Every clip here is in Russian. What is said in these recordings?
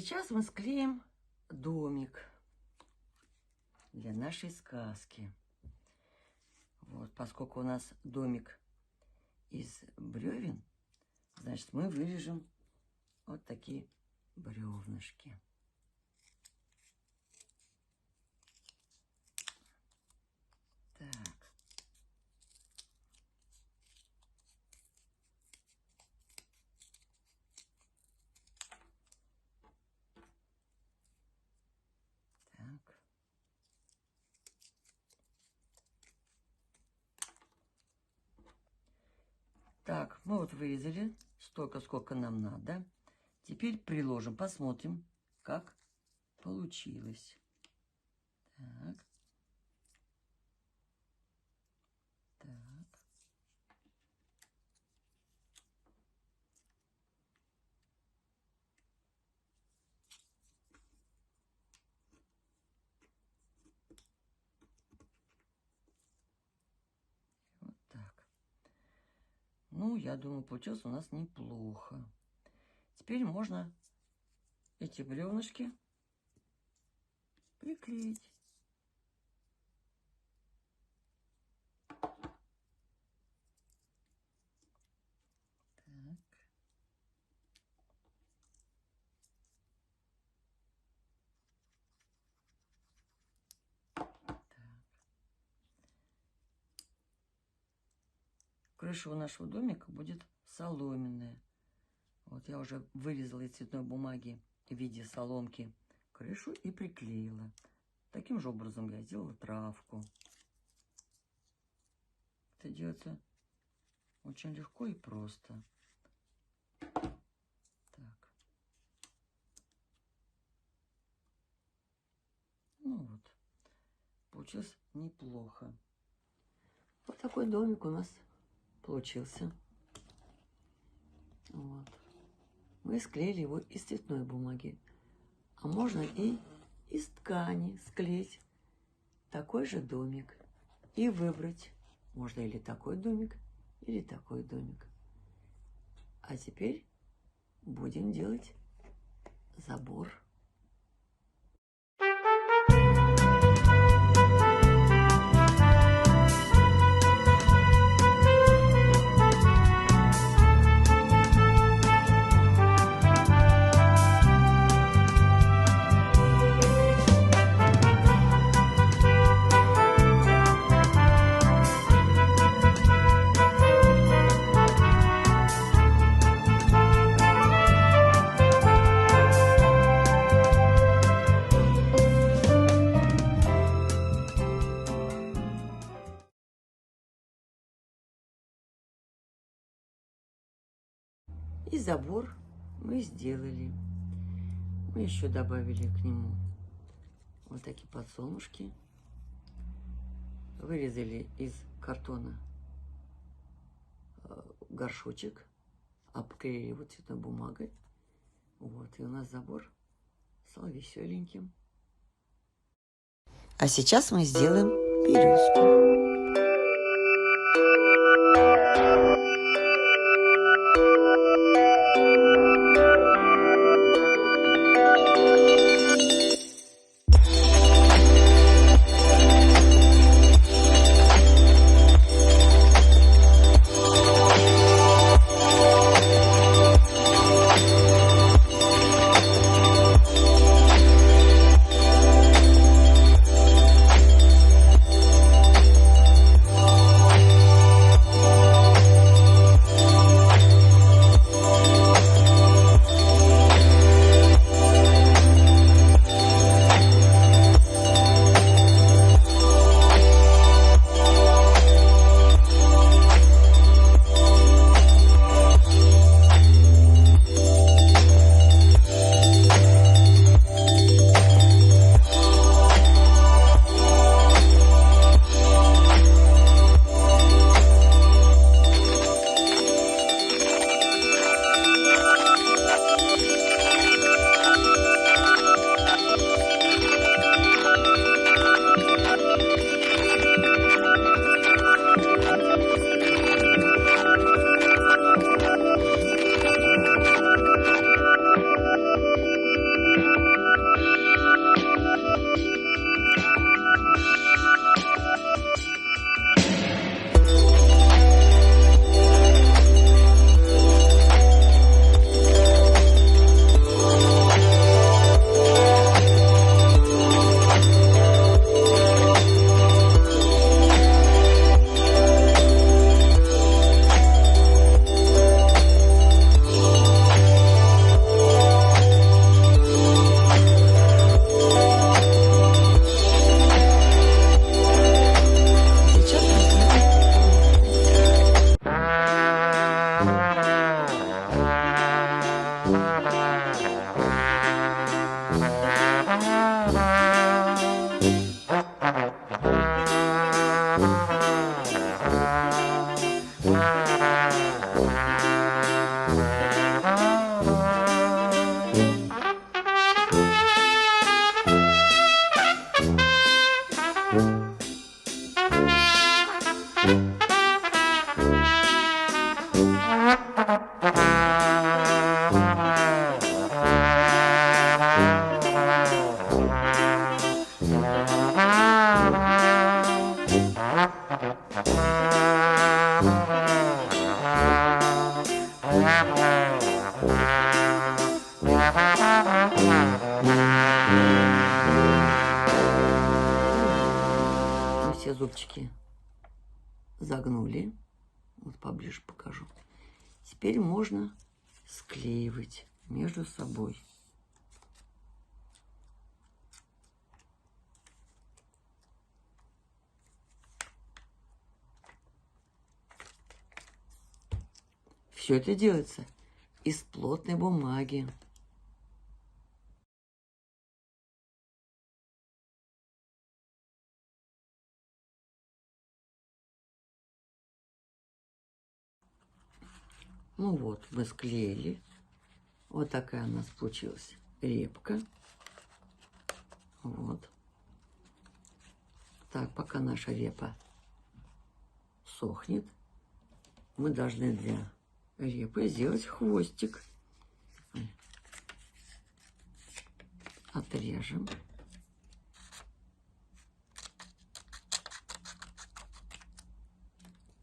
сейчас мы склеим домик для нашей сказки. Вот, поскольку у нас домик из бревен, значит, мы вырежем вот такие бревнышки. Так. Так. Так, мы вот вырезали столько, сколько нам надо. Теперь приложим, посмотрим, как получилось. Так. Так. Вот так. Ну, я думаю, получилось у нас неплохо. Теперь можно эти бревнышки приклеить. Крыша у нашего домика будет соломенная. Вот я уже вырезала из цветной бумаги в виде соломки крышу и приклеила. Таким же образом я сделала травку. Это делается очень легко и просто. Так. Ну вот. Получилось неплохо. Вот такой домик у нас получился. Вот. Мы склеили его из цветной бумаги. А можно и из ткани склеить такой же домик. И выбрать. Можно или такой домик, или такой домик. А теперь будем делать забор. И забор мы сделали. Мы еще добавили к нему вот такие подсолнушки. Вырезали из картона горшочек, обклеили вот цветной бумагой. Вот, и у нас забор стал веселеньким. А сейчас мы сделаем березку. все зубчики загнули. Вот поближе покажу. Теперь можно склеивать между собой. Все это делается из плотной бумаги. Ну вот, мы склеили. Вот такая у нас получилась репка. Вот. Так, пока наша репа сохнет, мы должны для репы сделать хвостик. Отрежем.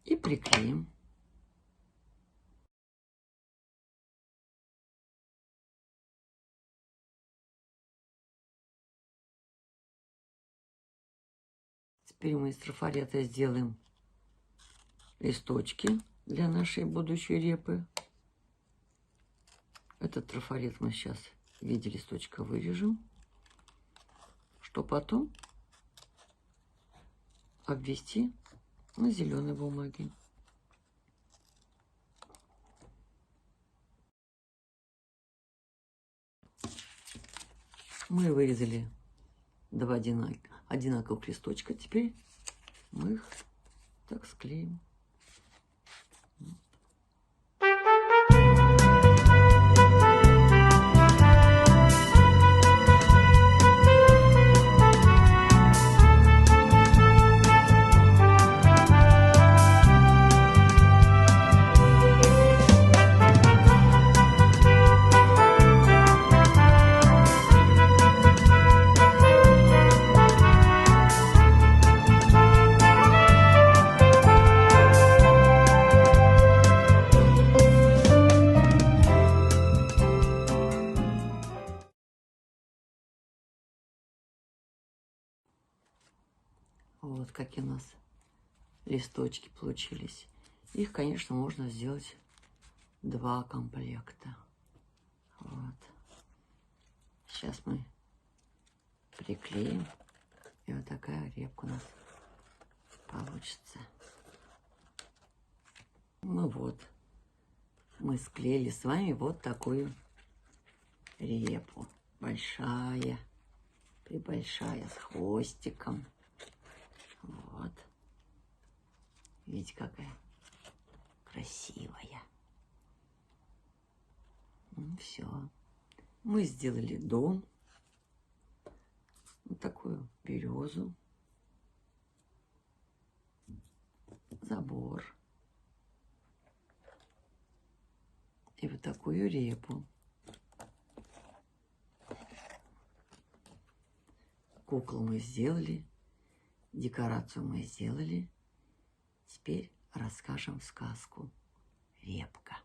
И приклеим. Теперь мы из трафарета сделаем листочки для нашей будущей репы. Этот трафарет мы сейчас в виде листочка вырежем, что потом обвести на зеленой бумаге. Мы вырезали два одинаковых листочка. Теперь мы их так склеим. Вот какие у нас листочки получились. Их, конечно, можно сделать два комплекта. Вот. Сейчас мы приклеим. И вот такая репка у нас получится. Ну вот. Мы склеили с вами вот такую репу. Большая, прибольшая, с хвостиком. Вот. Видите, какая красивая. Ну, все. Мы сделали дом. Вот такую березу. Забор. И вот такую репу. Куклу мы сделали. Декорацию мы сделали. Теперь расскажем сказку «Репка».